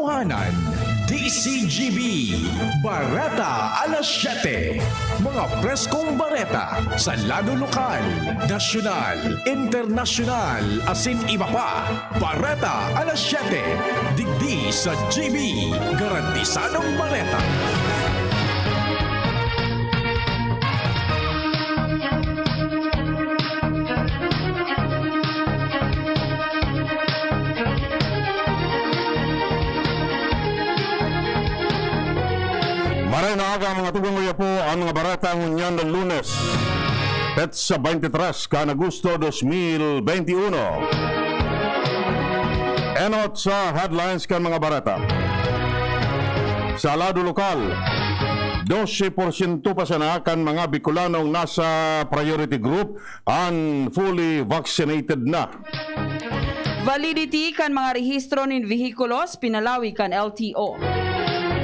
katotohanan. DCGB, Bareta alas 7. Mga preskong bareta sa lado lokal, nasyonal, internasyonal, asin iba pa. Bareta alas 7. Digdi sa GB, garantisadong bareta. Maray na aga mga tugang uya po ang mga baratang unyan ng Lunes. Petsa 23 kan Agosto 2021. Enot sa headlines kan mga barata. Sa lado lokal, 12% pa sana kan mga Bicolanong nasa priority group ang fully vaccinated na. Validity kan mga rehistro nin vehikulos pinalawi kan LTO.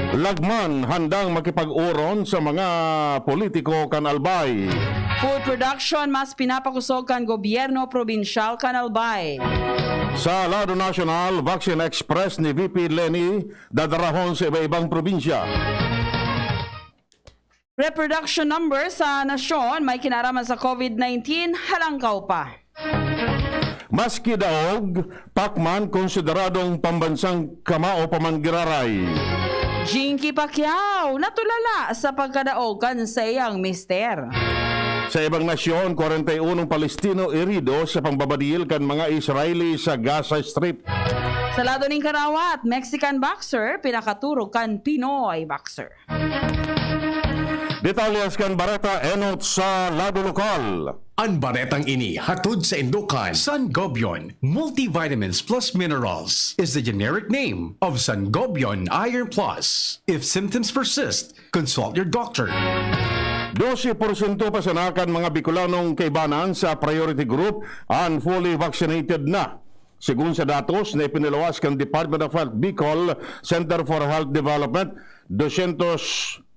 Lagman handang makipag-uron sa mga politiko kan Albay. Food production mas pinapakusog kan gobyerno probinsyal kan Albay. Sa lado national, Vaccine Express ni VP Lenny dadarahon sa iba-ibang probinsya. Reproduction number sa nasyon may kinaraman sa COVID-19 halangkaw pa. Maski daog, Pacman konsideradong pambansang kamao pamangiraray. Jinky Pacquiao natulala sa pagkadaog kan sa iyang mister. Sa ibang nasyon, 41 Palestino irido sa pangbabadil kan mga Israeli sa Gaza Strip. Sa lado ning Karawat, Mexican boxer pinakaturog kan Pinoy boxer. Detalyas kan barata enot sa lado lokal. Ang baretang ini hatod sa Indukan, Sangobion Multivitamins Plus Minerals is the generic name of Sangobion Iron Plus. If symptoms persist, consult your doctor. 12% pasanakan mga Bicolanong kaibanan sa priority group ang fully vaccinated na. Sigun sa datos na ipinalawas kan Department of Health Bicol Center for Health Development, 2,280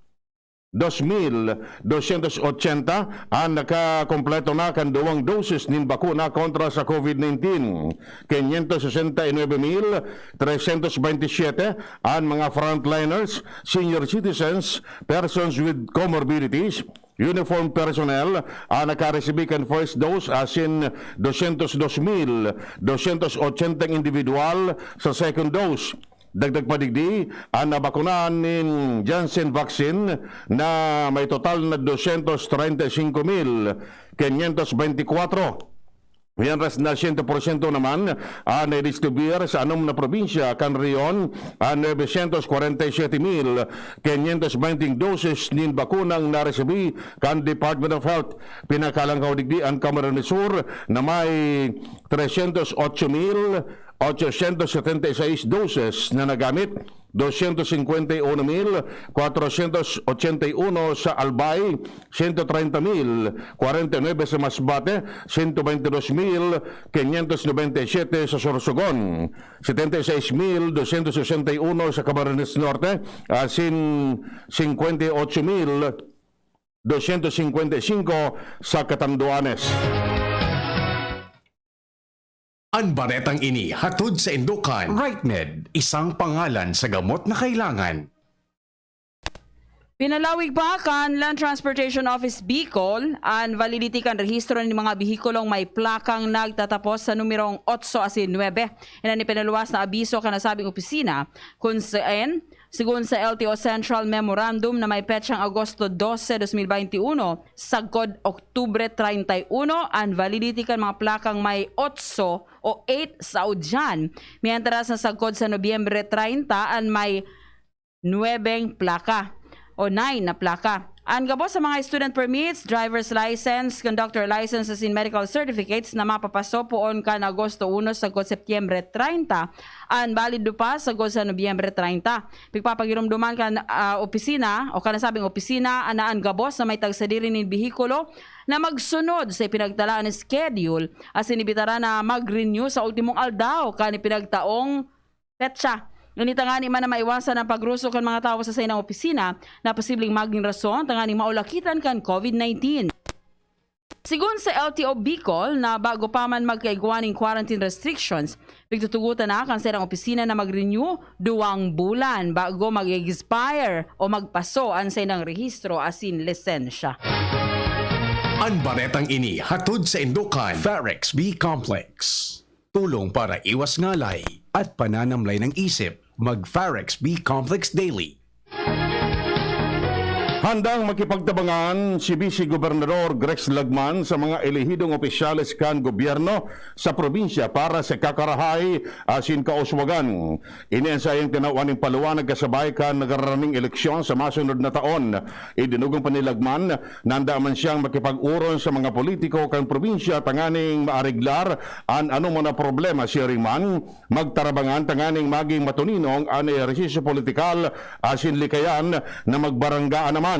ang nakakompleto na kan duwang doses nin bakuna kontra sa COVID-19. 569,327 ang mga frontliners, senior citizens, persons with comorbidities, uniform personnel ang nakaresibi kan first dose asin 202,280 individual sa second dose. Dagdag padigdi, ang nabakunahan nin Janssen vaccine na may total na 235,524. Yan ras na 100% naman ang na-distribuir sa anong na probinsya kan riyon ang 947,520 doses nin bakunang naresebi kan Department of Health. Pinakalangkaw digdi ang Camarines Sur na may 308,876 doses na nagamit, 251,481 sa Albay, 130,049 sa Masbate, 122,597 sa Sorsogon, 76,261 sa Camarines Norte, asin 58,255 sa Catanduanes. Ang baretang ini hatod sa Indukan, RightMed, isang pangalan sa gamot na kailangan. Pinalawig pa kan Land Transportation Office Bicol ang validity kan rehistro ng mga bihikulong may plakang nagtatapos sa numerong 8 asin 9. Yan ang pinaluwas na abiso kan nasabing opisina kung saan sigun sa LTO Central Memorandum na may petsang Agosto 12, 2021, sagkod Oktubre 31, ang validity kan mga plakang may 8 o 8 sa udyan. Mientras na sagkod sa Nobyembre 30, ang may 9 plaka o 9 na plaka. Ang gabo sa mga student permits, driver's license, conductor licenses and medical certificates na mapapaso poon kan Agosto 1 sagkod Setyembre 30, ang balido pa sagkod sa Nobyembre 30. Pagpapagirumduman kan opisina o kanasabing opisina anaan gabos na may tagsadiri nin bihikulo na magsunod sa ipinagtalaan ni schedule as inibitara na mag-renew sa ultimong aldaw kan ipinagtaong petsa. Ngunit tangani man na maiwasan ang pagruso kan mga tao sa sainang opisina na posibleng maging rason tangani maulakitan kan COVID-19. Sigun sa LTO Bicol na bago pa man magkaigwaning quarantine restrictions, pigtutugutan na kan sa opisina na mag-renew 2 bulan bago mag-expire o magpaso ang sa ilang rehistro asin lisensya. Ang baretang ini hatod sa Indukan Farex B Complex. Tulong para iwas ngalay at pananamlay ng isip. Mag Farex B Complex Daily. Handang makipagtabangan si Vice Gobernador Grex Lagman sa mga elehidong opisyales kan gobyerno sa probinsya para sa kakarahay asin kauswagan. Iniensayang tinawan ng paluwanag kasabay kan nagararaming eleksyon sa masunod na taon. Idinugang pa ni Lagman, nanda man siyang makipag-uron sa mga politiko kan probinsya tanganing maariglar an anumang na problema si Ringman, magtarabangan tanganing maging matuninong an ehersisyo politikal asin likayan na magbaranggaan naman.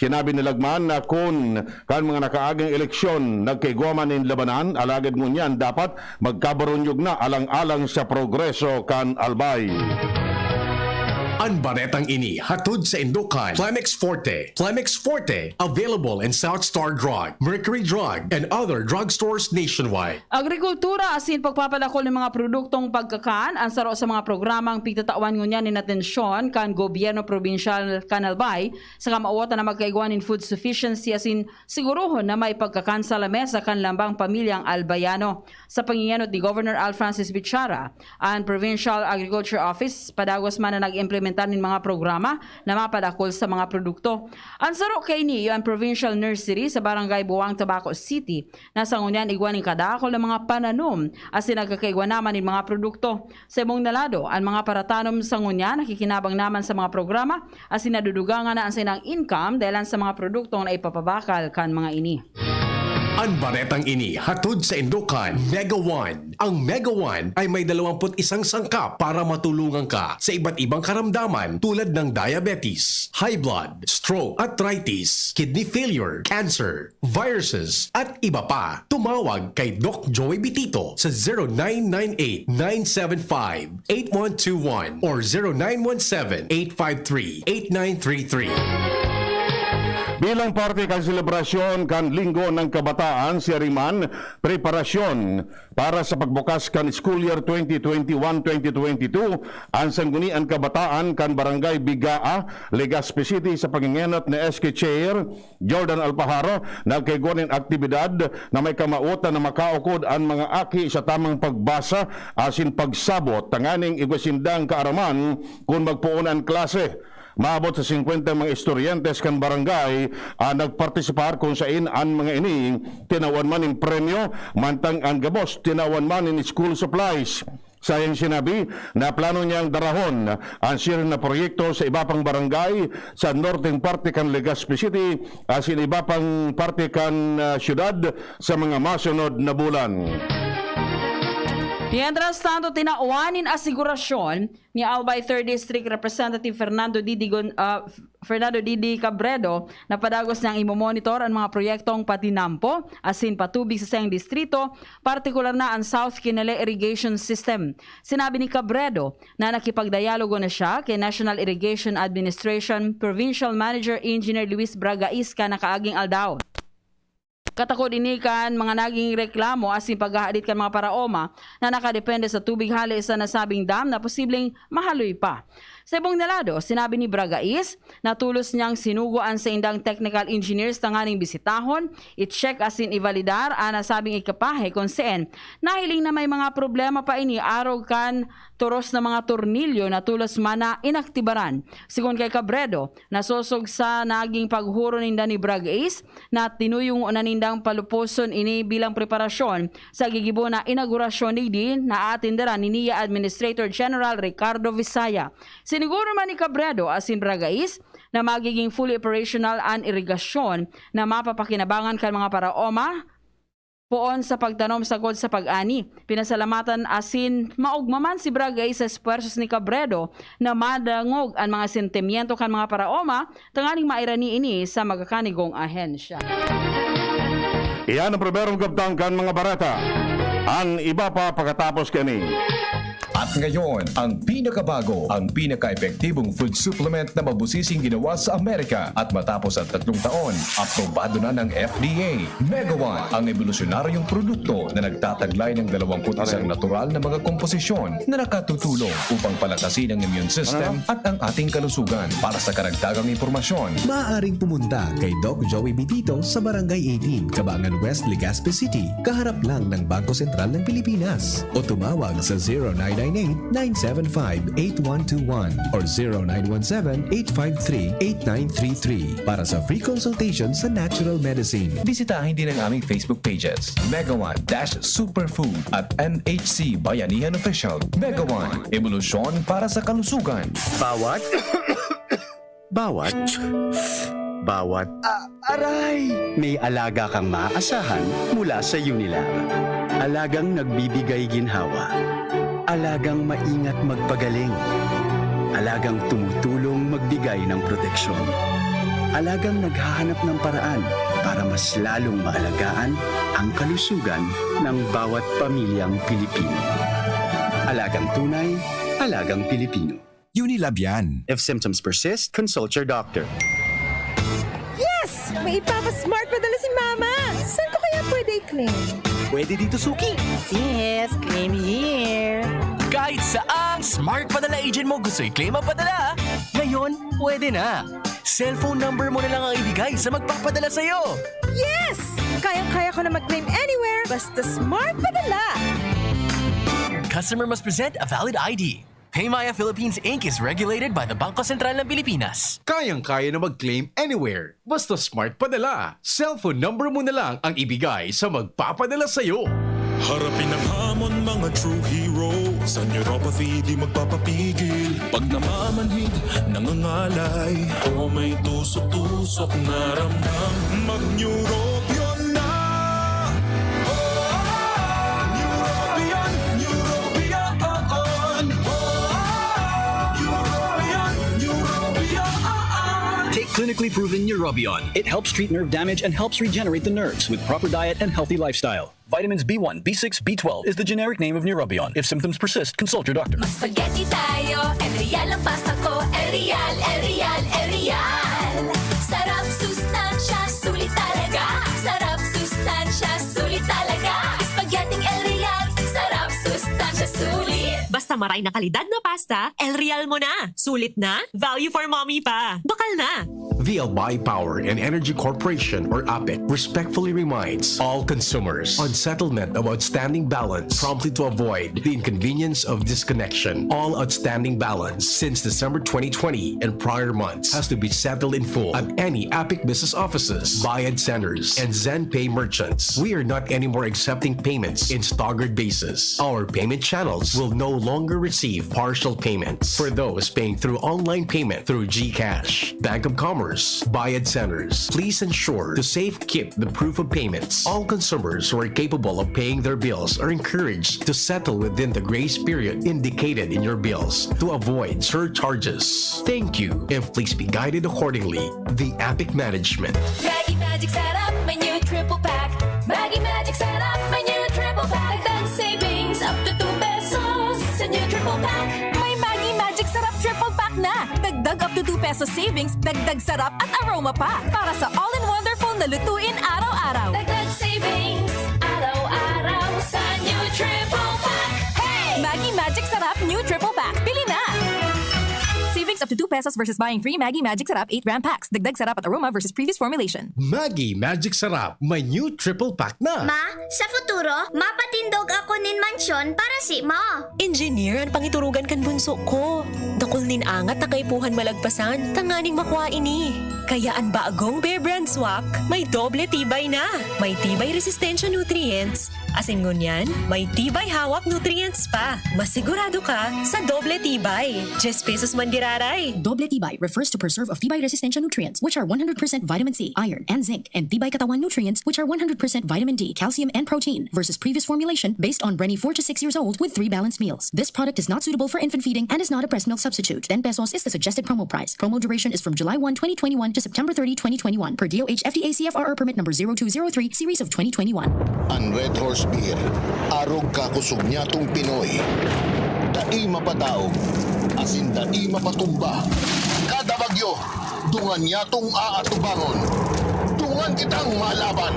Sinabi ni Lagman na kung kan mga nakaagang eleksyon nagkaigwaman in labanan, alagad ngunyan dapat magkabarunyog na alang-alang sa progreso kan Albay. Ang baretang ini hatod sa Indukan Plemex Forte. Plemex Forte, available in South Star Drug, Mercury Drug, and other drugstores nationwide. Agrikultura asin pagpapalakol ng mga produktong pagkakaan ang saro sa mga programang pigtatawan ngunyan ni natensyon kan gobyerno probinsyal kan Albay sa kamauotan na magkaigwan in food sufficiency asin siguruhon na may pagkakaan sa lamesa kan lambang pamilyang Albayano. Sa panginganot ni Governor Al Francis Bichara, ang Provincial Agriculture Office padagos man na nag-implementar ng mga programa na mapadakol sa mga produkto. Ang saro kay niyo ang Provincial Nursery sa Barangay Buwang, Tabaco City na sa ngunyan igwaning kadakol ng mga pananom asin nagkakaigwan naman ng mga produkto. Sa ibong nalado, ang mga paratanom sa ngunyan nakikinabang naman sa mga programa asin nadudugangan na ang sinang income dahil sa mga produktong na ipapabakal kan mga ini. Ang baretang ini hatod sa Indukan Mega One. Ang Mega One ay may 21 sangkap para matulungan ka sa iba't ibang karamdaman tulad ng diabetes, high blood, stroke, arthritis, kidney failure, cancer, viruses, at iba pa. Tumawag kay Doc Joey Bitito sa 0998-975-8121 or 0917-853-8933. Bilang parte kan selebrasyon kan Linggo ng Kabataan, si Riman, preparasyon para sa pagbukas kan school year 2021-2022, ang sanggunian kabataan kan Barangay Bigaa, Legazpi City sa pangingenot ni SK Chair Jordan Alpaharo, nagkaigwanin aktibidad na may kamautan na makaukod ang mga aki sa tamang pagbasa asin pagsabot, tanganing igwasindang kaaraman kung magpuunan klase. Maabot sa 50 mga estudyantes kan barangay nagpartisipar kung saan ang mga ini tinawan man ng premyo, mantang ang gabos tinawan man ng school supplies. Sayang sinabi na plano niyang darahon ang share na proyekto sa iba pang barangay sa northern parte kan Legazpi City asin iba pang parte kan syudad sa mga masunod na bulan. Mientras tanto, tinauanin asigurasyon ni Albay 3rd District Representative Fernando Didi Cabredo na padagos niyang imomonitor ang mga proyektong patinampo asin patubig sa sayang distrito, partikular na ang South Kinele Irrigation System. Sinabi ni Cabredo na nakipagdialogo na siya kay National Irrigation Administration Provincial Manager Engineer Luis Braga Isca na kaaging aldaw. Katakod inikan mga naging reklamo asin paghahadit kan mga paraoma na nakadepende sa tubig hali sa nasabing dam na posibleng mahaloy pa. Sa ibong nalado, sinabi ni Bragais na tulos niyang sinuguan sa indang technical engineers tanganing bisitahon, i-check asin ivalidar ang nasabing ikapahe kung saan nahiling na may mga problema pa ini arog kan turos na mga tornilyo na tulos man na inaktibaran. Sigon kay Cabredo, nasosog sa naging paghuro ninda ni Bragais na tinuyong unanindang palupuson ini bilang preparasyon sa gigibo na inaugurasyon ni din na atindaran ni NIA Administrator General Ricardo Visaya. Siniguro man ni Cabredo asin Bragais na magiging fully operational ang irigasyon na mapapakinabangan kan mga paraoma poon sa pagtanom sagod sa pag-ani. Pinasalamatan asin maugmaman si Bragais sa espuersos ni Cabredo na madangog ang mga sentimiento kan mga paraoma tanganing mairani ini sa magakanigong ahensya. Iyan ang primerong gabtang kan mga barata. Ang iba pa pagkatapos kani. At ngayon, ang pinakabago, ang pinaka-epektibong food supplement na mabusising ginawa sa Amerika at matapos ang 3 taon, aprobado na ng FDA. Mega One, ang evolusyonaryong produkto na nagtataglay ng 21 natural na mga komposisyon na nakatutulong upang palakasin ang immune system at ang ating kalusugan. Para sa karagdagang impormasyon, Maaaring pumunta kay Doc Joey Bitito sa Barangay 18, Cabangan West, Legazpi City, kaharap lang ng Bangko Sentral ng Pilipinas. O tumawag sa 0998-975-8121 or 0917-853-8933 para sa free consultation sa natural medicine. bisitahin din ang aming Facebook pages, Mega One-Superfood at MHC Bayanihan Official. Mega One, evolusyon para sa kalusugan. Bawat aray! May alaga kang maaasahan mula sa Unilar. Alagang nagbibigay ginhawa. Alagang maingat magpagaling. Alagang tumutulong magbigay ng proteksyon. Alagang naghahanap ng paraan para mas lalong maalagaan ang kalusugan ng bawat pamilyang Pilipino. Alagang tunay, alagang Pilipino. Unilab yan. If symptoms persist, consult your doctor. Yes! May ipapasmart padala si Mama! Saan ko kaya pwede i-claim? Pwede dito, Suki. Yes, claim here. Kahit saang smart padala agent mo gusto i-claim ang padala, ngayon, pwede na. Cellphone number mo na lang ang ibigay sa magpapadala sa'yo. Yes! Kayang-kaya ko na mag-claim anywhere basta smart padala. Customer must present a valid ID. Paymaya Philippines Inc. is regulated by the Bangko Sentral ng Pilipinas. Kayang-kaya na mag-claim anywhere. Basta smart padala. Cellphone number mo na lang ang ibigay sa magpapadala sa'yo. Harapin ang hamon, mga true hero. Sa neuropathy di magpapapigil. Pag namamanhid, nangangalay, o may tusok-tusok na ramdam, mag-neurobion na. Neurobion, Neurobion. Take clinically proven Neurobion. It helps treat nerve damage and helps regenerate the nerves with proper diet and healthy lifestyle. Vitamins B1, B6, B12 is the generic name of Neurobion. If symptoms persist, consult your doctor. Spaghetti tayo, Erial ang pasta ko, Erial, Erial, Erial. Sarap, sustansya, sulit talaga. Sarap, sustansya, sulit talaga. Spaghetti Erial, sarap, sustansya, sulit. Basta maray na kalidad na pasta, El Real mo na. Sulit na, value for mommy pa. Bakal na. The Albay Power and Energy Corporation, or APEC, respectfully reminds all consumers on settlement of outstanding balance promptly to avoid the inconvenience of disconnection. All outstanding balance since December 2020 and prior months has to be settled in full at any APEC business offices, Bayad centers, and ZenPay merchants. We are not anymore accepting payments in staggered basis. Our payment channels will no longer receive partial payments for those paying through online payment through GCash, Bank of Commerce, Bayad centers. Please ensure to safe keep the proof of payments. All consumers who are capable of paying their bills are encouraged to settle within the grace period indicated in your bills to avoid surcharges. Thank you, and please be guided accordingly. The APIC Management. Maggie Magic Sarap, my new triple pack. Maggie Magic Sarap, my new triple pack. Dagdag savings up to 2 pesos sa new triple pack. May Maggie Magic Sarap triple pack na. Dagdag up to 2 pesos savings, dagdag sarap at aroma pa. Para sa all-in-wonderful na lutuin araw-araw. Dagdag savings, araw-araw sa new triple pack. Hey! Maggie Magic Sarap new triple pack. Pili na! Savings up to 2 pesos versus buying free Maggie Magic Sarap 8-gram packs. Dagdag sarap at aroma versus previous formulation. Maggie Magic Sarap, my new triple pack na. Ma, sa futuro, mapatindog ako nin mansyon para si mo. Engineer, ang pangiturugan kan bunso ko. Dakol nin angat na kaipuhan malagpasan, tanganing makwa ini. Kaya ang baagong Bear Brand Swak, may doble tibay na. May tibay resistensya nutrients. Asin ngunyan, may tibay hawak nutrients pa. Masigurado ka sa doble tibay. 10 pesos man diraray. Doble Tibay refers to preserve of Tibay resistential nutrients, which are 100% vitamin C, iron, and zinc, and Tibay Katawan nutrients, which are 100% vitamin D, calcium, and protein, versus previous formulation based on Brenny 4 to 6 years old with 3 balanced meals. This product is not suitable for infant feeding and is not a breast milk substitute. 10 pesos is the suggested promo price. Promo duration is from July 1, 2021 to September 30, 2021 per DOH FDA CFRR permit number 0203 series of 2021. Ang Red Horse Beer, arog kakusog niya tong Pinoy. dai mapadaog, asin dai mapatumba. Kada bagyo, dungan yatong aatubangon. Dungan kitang malaban.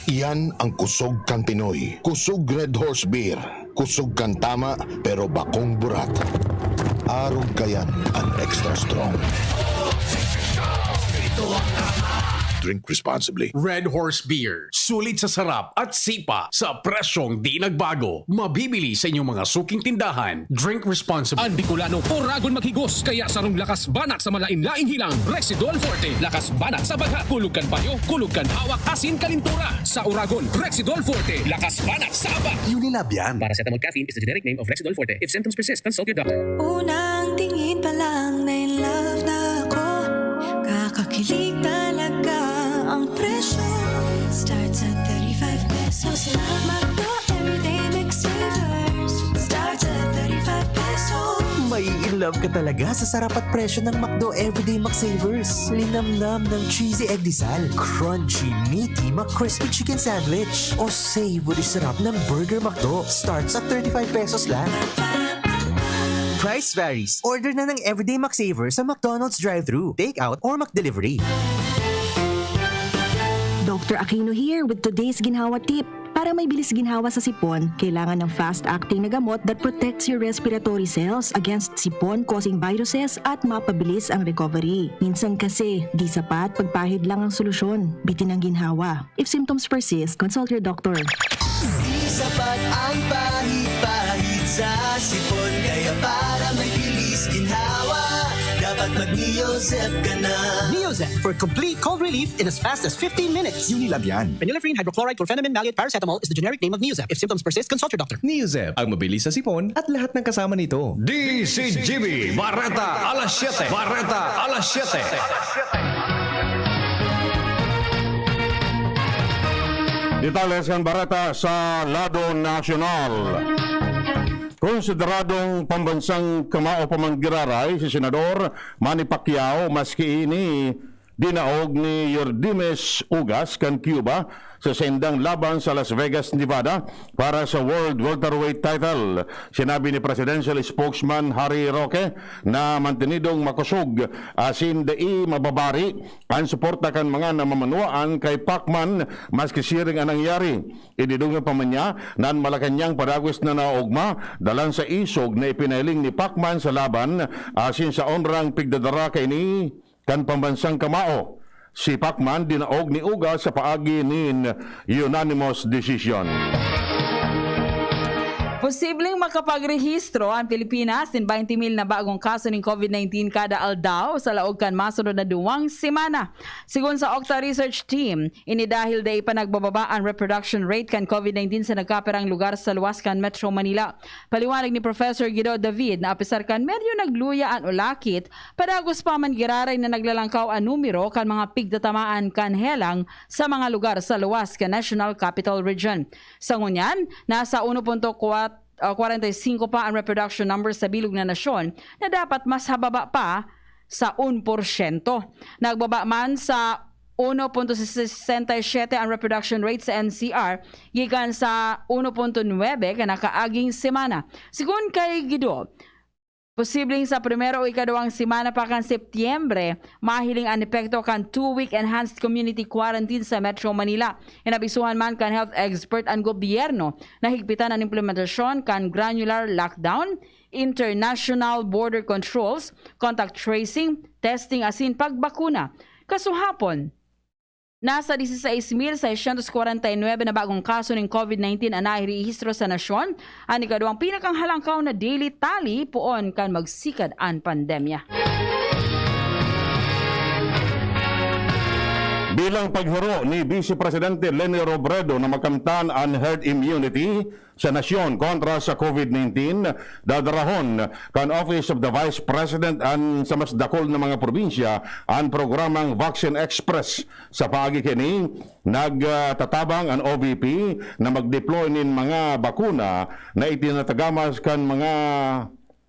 Iyan ang kusog kang Pinoy. Kusog Red Horse Beer. Kusog kang tama pero bakong burat. Arog kayan ang extra strong. Drink responsibly. Red Horse Beer. Sulit sa sarap at sipa sa presyong di nagbago. Mabibili sa inyong mga suking tindahan. Drink responsibly. Ang Bicolano oragon maghigos kaya sarong lakas banat sa malain-laing hilang. Rexidol Forte, lakas banat sa baga. Kulog kan payo, kulog kan hawak, asin kalintura. Sa oragon, Rexidol Forte, lakas banat sa aba. Unilab yan. Paracetamol caffeine is the generic name of Rexidol Forte. If symptoms persist, consult your doctor. Unang tingin pa lang na in love na ako. Kakakilig talaga ang presyo. Starts at 35 pesos lang. Magdo everyday McSavers. Starts at 35 pesos. May in love ka talaga sa sarap at presyo ng McDo Everyday McSavers. Linamnam ng cheesy egg disal, crunchy, meaty McCrispy chicken sandwich, o savory sarap ng Burger McDo. Starts at 35 pesos lang. Price varies. Order na ng Everyday McSavers sa McDonald's drive-thru, take-out, or McDelivery. Dr. Aquino here with today's ginhawa tip. Para may bilis ginhawa sa sipon, kailangan ng fast-acting na gamot that protects your respiratory cells against sipon-causing viruses at mapabilis ang recovery. Minsan kasi, di sapat pagpahid lang ang solusyon. Bitin ang ginhawa. If symptoms persist, consult your doctor. Di sapat ang pahid-pahid sa sipon, kaya para may bilis ginhawa, dapat mag-Neozep ka na. Neozep for complete cold relief in as fast as 15 minutes. Unilab yan. Phenylephrine, hydrochloride, chlorpheniramine, maleate, paracetamol is the generic name of Neozep. If symptoms persist, consult your doctor. Neozep, ang mabilis sa sipon at lahat ng kasama nito. DCGB Barreta alas 7. Barreta alas 7. Detalles ng Barata sa Lado Nacional. Konsideradong pambansang kamao pamanggiraray si Senador Manny Pacquiao maski ini dinaog ni Yordimes Ugas kan Cuba sa sendang laban sa Las Vegas, Nevada para sa World Welterweight title. Sinabi ni Presidential Spokesman Harry Roque na mantinidong makusog asin dai mababari ang suporta kan mga namamanuan kay Pacman maski siring ang nangyari. Ididungan pa man niya nan Malacanang padagos na naogma dalan sa isog na ipinailing ni Pacman sa laban asin sa onrang pigdadara kay ni kan pambansang kamao. Si Pacman dinaog ni Ugas sa paagi nin unanimous decision. Posibleng makapagrehistro ang Pilipinas ng 20,000 na bagong kaso ng COVID-19 kada aldaw sa laog kan masunod na 2 semana. Sigun sa Octa Research Team, ini dahil day pa nagbababa ang reproduction rate kan COVID-19 sa nagkaperang lugar sa luwas kan Metro Manila. Paliwanag ni Professor Guido David na apisar kan medyo nagluya ang ulakit, padagos pa man giraray na naglalangkaw ang numero kan mga pigtatamaan kan helang sa mga lugar sa luwas kan National Capital Region. Sa ngunyan, nasa 1.45 pa ang reproduction numbers sa bilog na nasyon na dapat mas hababa pa sa 1%. Nagbaba man sa 1.67 ang reproduction rate sa NCR gikan sa 1.9 kanakaaging semana. Sigun kay Guido, posibleng sa primero o ikadawang semana pa kan Setyembre, mahiling ang epekto kan 2-week enhanced community quarantine sa Metro Manila. Inabisuhan man kan health expert ang gobyerno na higpitan ang implementasyon kan granular lockdown, international border controls, contact tracing, testing asin pagbakuna. Kasuhapon, nasa 16,649 na bagong kaso ng COVID-19 ang nairehistro sa nasyon. Ang ikadawang pinakang halangkaw na daily tally poon kan magsikad ang pandemya. Bilang paghuro ni Vice Presidente Leni Robredo na makamtan ang herd immunity sa nasyon kontra sa COVID-19, dadarahon kan Office of the Vice President an sa mas dakol na mga probinsya ang programang Vaccine Express. Sa paagi kini, nagtatabang ang OVP na mag-deploy nin mga bakuna na itinatagamas kan mga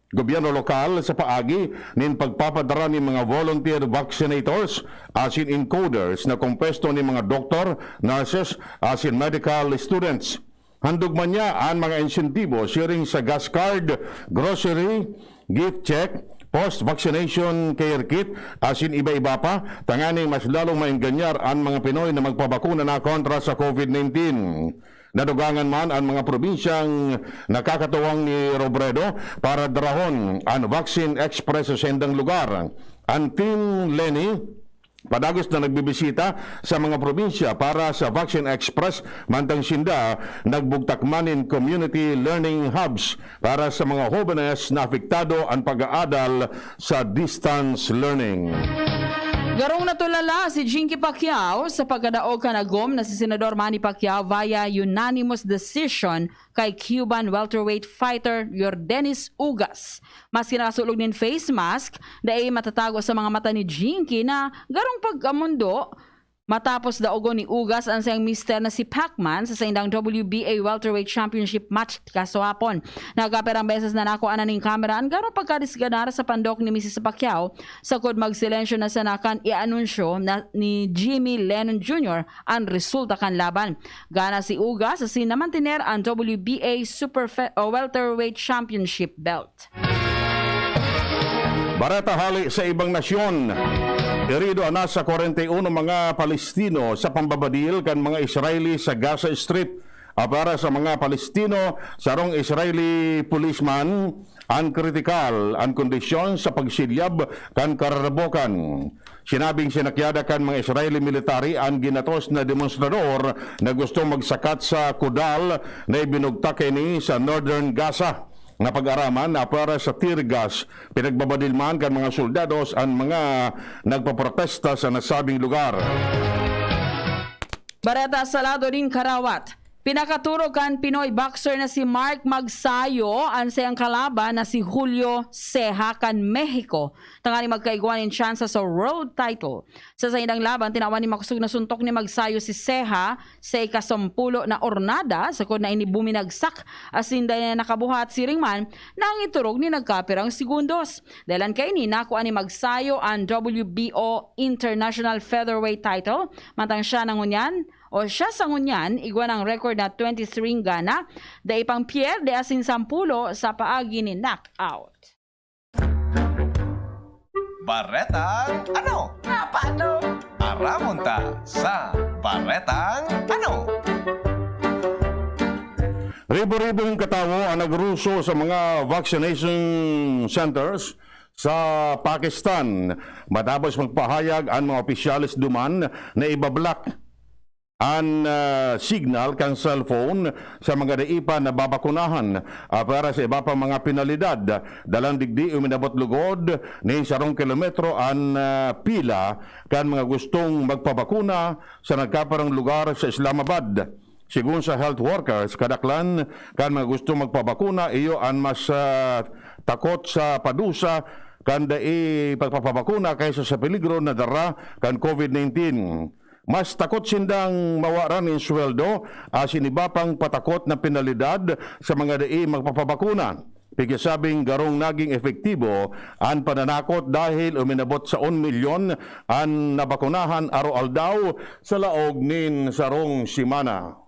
gobyerno lokal sa paagi nin pagpapadara ni mga volunteer vaccinators asin encoders na kompesto ni mga doktor, nurses asin medical students. Handog man niya ang mga insentibo siring sa gas card, grocery, gift check, post-vaccination care kit, asin iba-iba pa, tanganing mas lalong mainganyar ang mga Pinoy na magpabakuna na kontra sa COVID-19. Nadugangan man ang mga probinsyang nakakatuwang ni Robredo para drahon ang Vaccine Express sa sendang lugar. Ang Team Lenny padagos na nagbibisita sa mga probinsya para sa Vaccine Express, mantang sinda nagbugtakmanin community learning hubs para sa mga jóvenes na apektado ang pag-aadal sa distance learning. Garong natulala si Jinky Pacquiao sa pagkadaog kanagom na si Senador Manny Pacquiao via unanimous decision kay Cuban welterweight fighter Yordenis Ugas. Mas kinasulog nin face mask dahil matatago sa mga mata ni Jinky na garong pagkamundo matapos daogon ni Ugas ang sayang mister na si Pacman sa saindang WBA welterweight championship match kaswapon. Nagaperang beses na nakuha na ning kamera ang garong pagkadisganar sa pandok ni Mrs. Pacquiao sa kod magsilensyo na sanakan i-anunsyo na ni Jimmy Lennon Jr. ang resulta kan laban. Gana si Ugas sa sinamantiner ang WBA welterweight championship belt. Barata hali sa ibang nasyon. Irido na sa 41 mga Palestino sa pambabadil kan mga Israeli sa Gaza Strip. Para sa mga Palestino, sarong Israeli policeman ang kritikal ang kondisyon sa pagsilyab kan kararabokan. Sinabing sinakyada kan mga Israeli military ang ginatos na demonstrador na gustong magsakat sa kudal na ibinugtak ni sa Northern Gaza. Nga pag-araman na para sa tear gas, pinagbabadilman kan mga soldados ang mga nagpaprotesta sa nasabing lugar. Barata sa lado din Karawat. Pinakaturog kan Pinoy boxer na si Mark Magsayo ang sayang kalaban na si Julio Ceja kan Mexico. Tangani magkaiguan in chance sa world title. Sa saindang laban, tinawan ni makusog na suntok ni Magsayo si Ceja sa ikasampulo na ornada sa kod na inibuminagsak asin dahil na nakabuhat si Ringman na ang iturog ni nagkapirang segundos. Dahilan kay ni nakuha ni Magsayo ang WBO International Featherweight title. Mantang siya nangunyan o siya sa ngunyan, igwan ang record na 23 gana, dahil pang pierde asin 10 sa paagi ni knockout. Baretang ano? Paano? Aramonta sa Baretang ano? Ribo-ribong katawo ang nagruso sa mga vaccination centers sa Pakistan matapos magpahayag ang mga opisyalis duman na ibablock ang signal kang cellphone sa mga daipa na babakunahan para sa iba pang mga penalidad. Dalang digdi uminabot lugod ni 1 kilometro ang pila kan mga gustong magpabakuna sa nagkaparang lugar sa Islamabad. Sigun sa health workers, kadaklan kan mga gustong magpabakuna, iyo ang mas takot sa padusa kan dai pagpapabakuna kaysa sa peligro na dara kan COVID-19. Mas takot sindang mawaran ng sweldo asin iba pang patakot na penalidad sa mga dai magpapabakuna. Pigasabing garong naging efektibo ang pananakot dahil uminabot sa 1 milyon ang nabakunahan araw-aldaw sa laog nin sarong simana.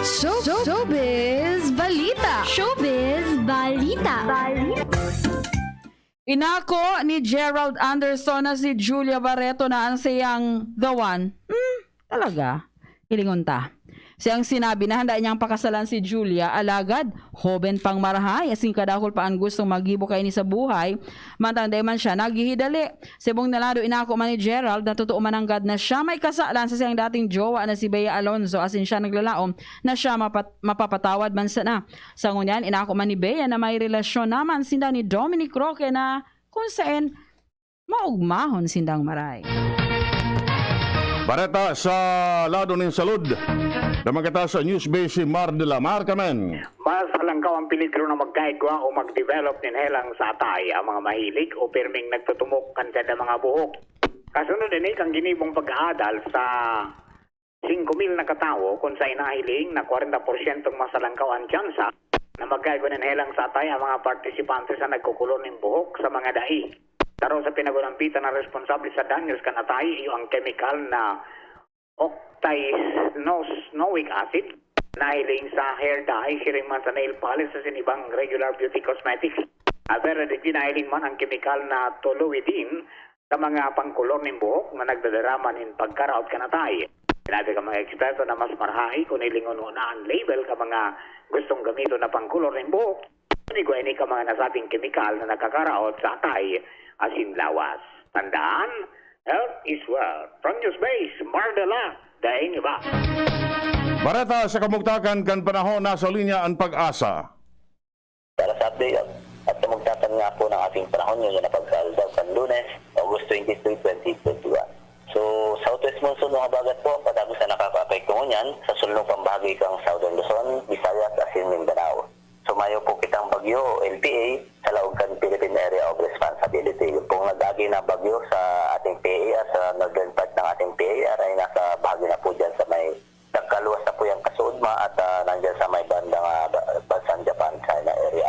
Showbiz Balita! Showbiz Balita! Inako ni Gerald Anderson na si Julia Barreto na ang siyang the one. Talaga? Hilingon ta. Siyang sinabi na handa niyang pakasalan si Julia alagad, hoben pang marahay, asing kadakol pa ang gustong maghibo kay ni sa buhay, mantanday man siya naghihidali. Sebong nalado inako man ni Gerald na totoo mananggad na siya may kasalan sa siyang dating jowa na si Bea Alonzo asin siya naglalaom na siya mapapatawad man sana. Sa ngunyan, inako man ni Bea na may relasyon naman sinda ni Dominic Roque na kung saan maugmahon sindang maray. Bareta sa lado ng salud. Damagata sa news base si Mar de la Mar Carmen. Mas halangkaw ang peligro na magkaigwa o mag-develop nin helang sa atay ang mga mahilig o pirming nagtutumok kan kada mga buhok. Kasunod din kang ginibong pag-aadal sa 5,000 na katawo kung sa inahiling na 40% masalangkaw ang tsansa na magkaigwa nin helang sa atay ang mga partisipante sa nagkukulon ng buhok sa mga dai. Taro sa pinagulampitan na responsable sa danyos kan atay iyo ang chemical na octysnoic acid nahiling sa hair dye, siring man sa nail polish sa sinibang regular beauty cosmetics. Pero di nahiling man ang chemical na toluidine sa mga pangkulor ng buhok na nagdadaraman in pagkaraot ka na tayo. Sinabi ka mga eksperto na mas marhahi kung ilingon na ang label ka mga gustong gamito na pangkulor ng buhok. Ini ka mga nasabing chemical na nakakaraot sa atay asin lawas. Tandaan, health is wealth. From News Base, Mardela, daing iba. Bareta sa kamugtakan kan panahon nasa linya ang pag-asa. Para sa update at kamugtakan nga po ng ating panahon yun na pagkaldaw kan Lunes, August 23, 2021. So, southwest monsoon mga bagat po, padagos na nakaka-apekto ngunyan sa sulong bahagi kang Southern Luzon, Visayas, asin Mindanao. Sumayo po kitang bagyo LPA sa Laogan Philippine Area of Responsibility. Yung pong nag-agi na bagyo sa ating PAR, sa northern part ng ating PAR ay nasa bahagi na po dyan sa may nagkaluwas na po yung Kasuudma at nandyan sa may bandang Bansan Japan, China area.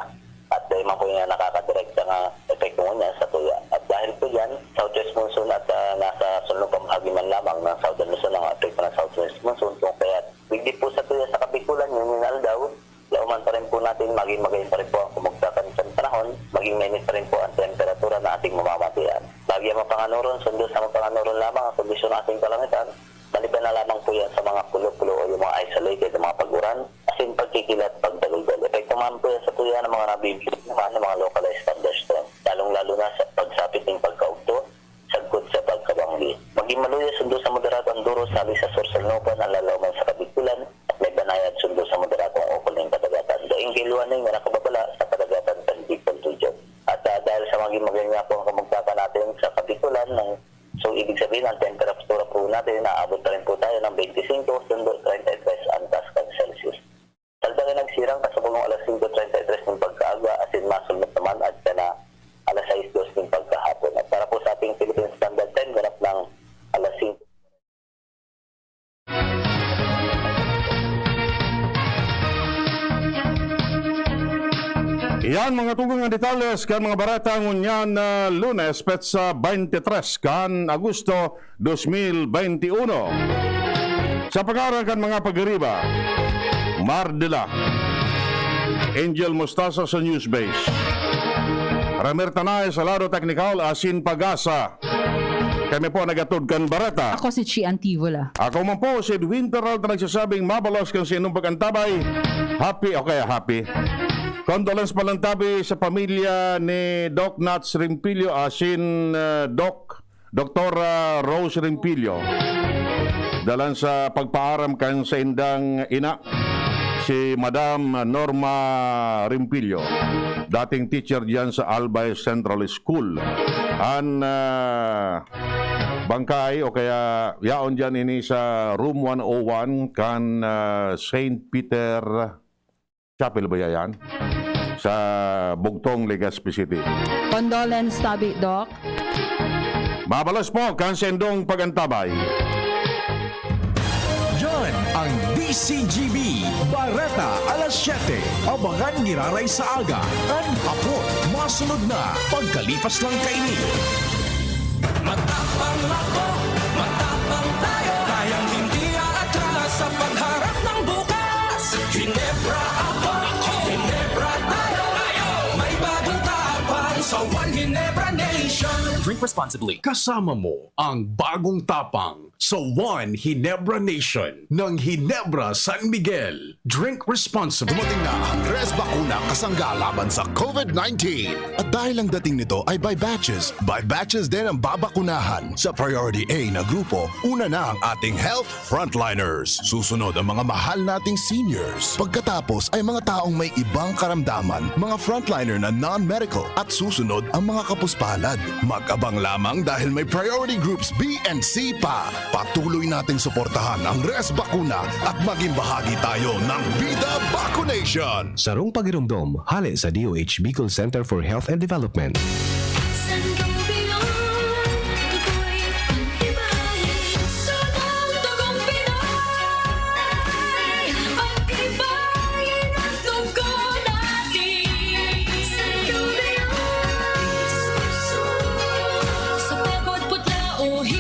At dahil man po yung nakakadirekta nga epekto niya sa tuya. At dahil po dyan, southwest monsoon at nasa sulong pamahagi man lamang ng Southern Luzon ang epekto ng southwest monsoon. Kung kaya bigdi po sa tuya sa Kabikulan, yun yung aldaw, lauman pa rin po natin, maging magayon pa rin po ang kumugtakan sa panahon, maging mainit pa rin po ang temperatura na ating mamamatian. Lagi ang mapanganuron, sundo sa mapanganuron lamang ang kondisyon ng ating kalamitan, maliban na lamang po yan sa mga pulo-pulo o yung mga isolated na mga paguran, asin pagkikilat, pagdaludal. Epekto man po yan sa tuya ng mga nabibigit naman ng mga localized thunderstorm, lalong-lalo na sa pagsapit ng pagkaugto, sagkot sa pagkabangli. Maging maluya, sundo sa moderatong duro, sabi sa Sorsalnopan, ang lalauman sa Kabikulan, at may banayad sundo sa moderatong ukol ng kadagatan. Daing kiluan na yung nakababala sa kadagatan sa Bicol Region. At dahil sa maging maganda po ang kamugtakan natin sa Kabikulan, so ibig sabihin ang temperatura po natin, naabot na rin po tayo ng 25 sundo 33 antas kan Celsius. Talbang nagsirang kasabong alas 5:33 ng pagkaaga, asin masulot naman at na alas 6:02 ng pagkahapon. At para po sa ating Philippine Standard Time, ganap ng alas 5. Yan mga tugang nga detalles kan mga barata ngunyan na Lunes petsa 23 kan Agosto 2021. Sa pag-aaral kan mga pagriba, Mardela, Angel Mostasa sa News Base, Ramir Tanay sa lado teknikal asin pag-asa. Kami po nagatod kan barata. Ako si Chi Antivola. Ako man po si Edwin Peral na nagsasabing mabalos kan sinong pag-antabay. Happy o kaya happy. Condolence palantabi sa pamilya ni Doc Nats Rimpilio asin Dr. Rose Rimpilio. Dalan sa pagpaaram kan sa indang ina si Madam Norma Rimpilio, dating teacher diyan sa Albay Central School. Bangkay o kaya yaon diyan ini sa room 101 kan St. Peter Chapel ba yan? Sa Bugtong, Legazpi City. Condolence tabi, Doc. Mabalas po, kansendong pagantabay. Yan ang DCGB Bareta alas 7. Abangan giraray sa aga. Ang hapon, masunod na pagkalipas lang kainin. Matapang ako, matapang tayo, kayang hindi aatras sa pagharap ng bukas. Ginebra ako, Ginebra tayo, may bagong tapang sa One Ginebra Nation. Drink responsibly. Kasama mo ang bagong tapang sa One Ginebra Nation ng Ginebra San Miguel. Drink responsibly. Dumating na ang Res Bakuna kasangga laban sa COVID-19. At dahil ang dating nito ay by batches din ang babakunahan. Sa Priority A na grupo, una na ang ating health frontliners. Susunod ang mga mahal nating seniors. Pagkatapos ay mga taong may ibang karamdaman, mga frontliner na non-medical. At susunod ang mga kapuspalad. Mag-abang lamang dahil may priority groups B and C pa. Patuloy nating suportahan ang Res Bakuna at maging bahagi tayo ng Vida Vaccination. Sarong pagirumdom, hali sa DOH Bicol Center for Health and Development. San